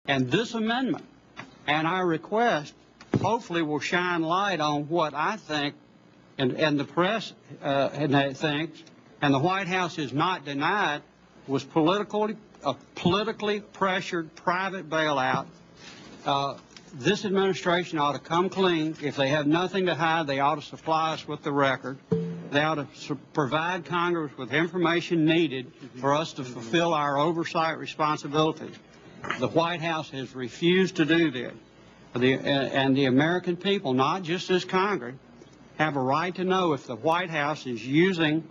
And this amendment and our request hopefully will shine light on what I think and the press thinks, and the White House is not denied, was a politically pressured private bailout. This administration ought to come clean. If they have nothing to hide, they ought to supply us with the record. They ought to provide Congress with information needed for us to fulfill our oversight responsibilities. The White House has refused to do this. And the American people, not just this Congress, have a right to know if the White House is using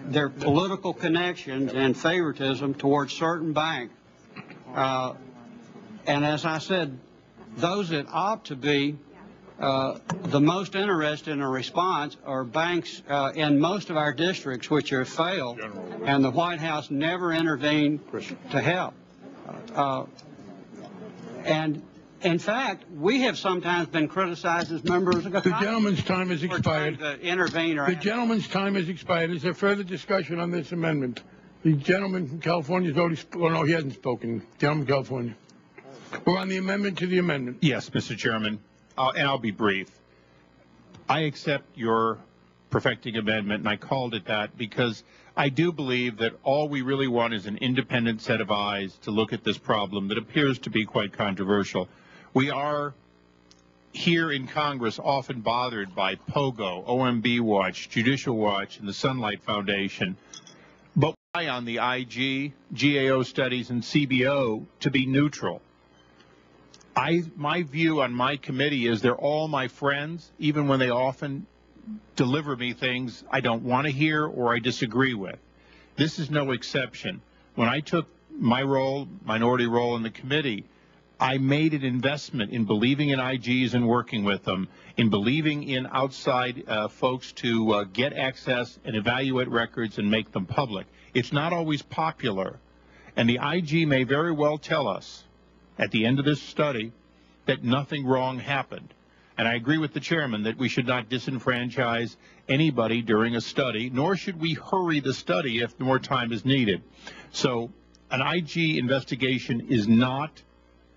their political connections and favoritism towards certain banks. And as I said, those that ought to be the most interested in a response are banks in most of our districts which have failed, and the White House never intervened to help. And in fact, we have sometimes been criticized as members of Congress. The gentleman's time has expired. To intervene or the gentleman's time has expired. Is there further discussion on this amendment? The gentleman from California has already spoken. Oh, no, he hasn't spoken. Gentleman from California. We're on the amendment to the amendment. Yes, Mr. Chairman, and I'll be brief. I accept your perfecting amendment, and I called it that because I do believe that all we really want is an independent set of eyes to look at this problem that appears to be quite controversial. We are here in Congress often bothered by POGO, OMB Watch, Judicial Watch, and the Sunlight Foundation, but rely on the IG, GAO studies, and CBO to be neutral. My view on my committee is they're all my friends, even when they often deliver me things I don't want to hear or I disagree with. This is no exception. When I took my role, minority role in the committee, I made an investment in believing in IGs and working with them, in believing in outside folks to get access and evaluate records and make them public. It's not always popular, and the IG may very well tell us at the end of this study that nothing wrong happened. And I agree with the chairman that we should not disenfranchise anybody during a study, nor should we hurry the study if more time is needed. So an IG investigation is not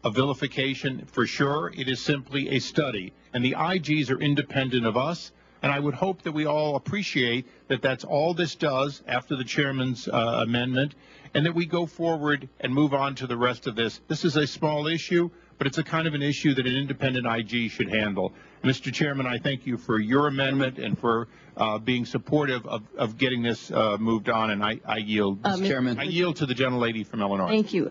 a vilification for sure. It is simply a study. And the IGs are independent of us. And I would hope that we all appreciate that that's all this does after the chairman's amendment, and that we go forward and move on to the rest of this. This is a small issue, but it's a kind of an issue that an independent IG should handle. Mr. Chairman, I thank you for your amendment and for being supportive of getting this moved on, and I yield. Mr. Chairman. I yield to the gentlelady from Illinois. Thank you.